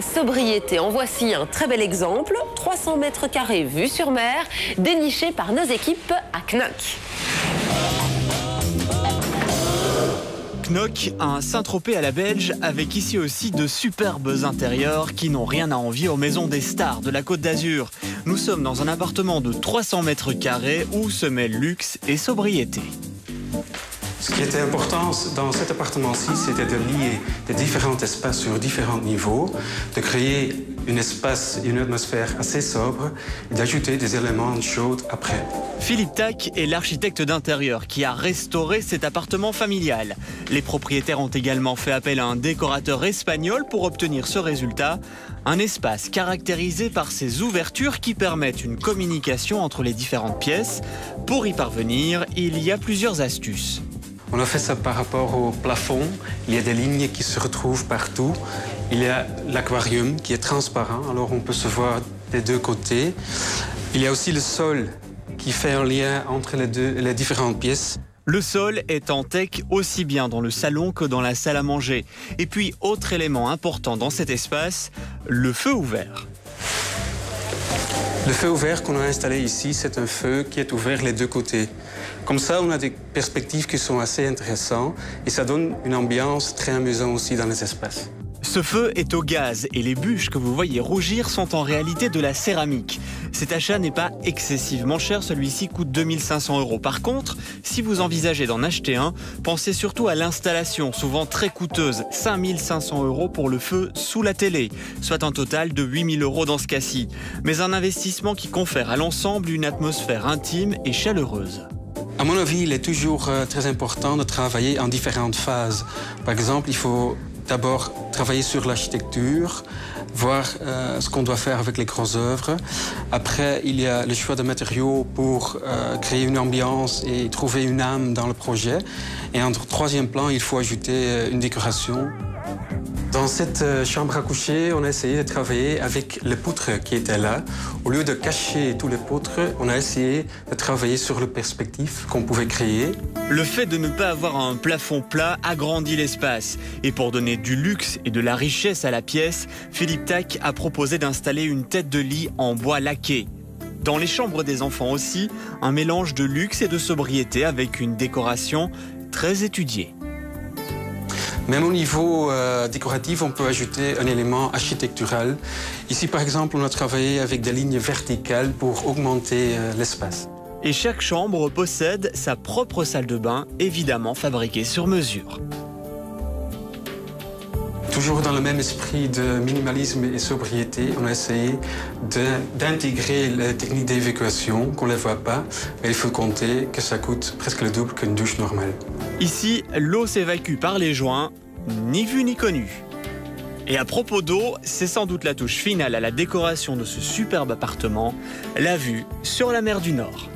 sobriété. En voici un très bel exemple. 300 mètres carrés vue sur mer, déniché par nos équipes à Knock. Knock, un Saint-Tropez à la belge, avec ici aussi de superbes intérieurs qui n'ont rien à envier aux maisons des stars de la Côte d'Azur. Nous sommes dans un appartement de 300 mètres carrés où se mêlent luxe et sobriété. Ce qui était important dans cet appartement-ci, c'était de lier les différents espaces sur différents niveaux, de créer un espace et une atmosphère assez sobre et d'ajouter des éléments chauds après. Philippe Tac est l'architecte d'intérieur qui a restauré cet appartement familial. Les propriétaires ont également fait appel à un décorateur espagnol pour obtenir ce résultat. Un espace caractérisé par ses ouvertures qui permettent une communication entre les différentes pièces. Pour y parvenir, il y a plusieurs astuces. On a fait ça par rapport au plafond. Il y a des lignes qui se retrouvent partout. Il y a l'aquarium qui est transparent, alors on peut se voir des deux côtés. Il y a aussi le sol qui fait un lien entre les différentes pièces. Le sol est en teck aussi bien dans le salon que dans la salle à manger. Et puis, autre élément important dans cet espace, le feu ouvert. Le feu ouvert qu'on a installé ici, c'est un feu qui est ouvert les deux côtés. Comme ça, on a des perspectives qui sont assez intéressantes et ça donne une ambiance très amusante aussi dans les espaces. Ce feu est au gaz et les bûches que vous voyez rougir sont en réalité de la céramique. Cet achat n'est pas excessivement cher, celui-ci coûte 2 500 €. Par contre, si vous envisagez d'en acheter un, pensez surtout à l'installation, souvent très coûteuse, 5 500 € pour le feu sous la télé, soit un total de 8 000 € dans ce cas-ci. Mais un investissement qui confère à l'ensemble une atmosphère intime et chaleureuse. À mon avis, il est toujours très important de travailler en différentes phases. Par exemple, il faut d'abord travailler sur l'architecture, voir ce qu'on doit faire avec les grosses œuvres. Après, il y a le choix de matériaux pour créer une ambiance et trouver une âme dans le projet. Et en troisième plan, il faut ajouter une décoration. Dans cette chambre à coucher, on a essayé de travailler avec les poutres qui étaient là. Au lieu de cacher tous les poutres, on a essayé de travailler sur le perspective qu'on pouvait créer. Le fait de ne pas avoir un plafond plat agrandit l'espace. Et pour donner du luxe et de la richesse à la pièce, Philippe Tac a proposé d'installer une tête de lit en bois laqué. Dans les chambres des enfants aussi, un mélange de luxe et de sobriété avec une décoration très étudiée. Même au niveau décoratif, on peut ajouter un élément architectural. Ici, par exemple, on a travaillé avec des lignes verticales pour augmenter l'espace. Et chaque chambre possède sa propre salle de bain, évidemment fabriquée sur mesure. Toujours dans le même esprit de minimalisme et sobriété, on a essayé d'intégrer les techniques d'évacuation, qu'on ne les voit pas, mais il faut compter que ça coûte presque le double qu'une douche normale. Ici, l'eau s'évacue par les joints, ni vu ni connu. Et à propos d'eau, c'est sans doute la touche finale à la décoration de ce superbe appartement, la vue sur la mer du Nord.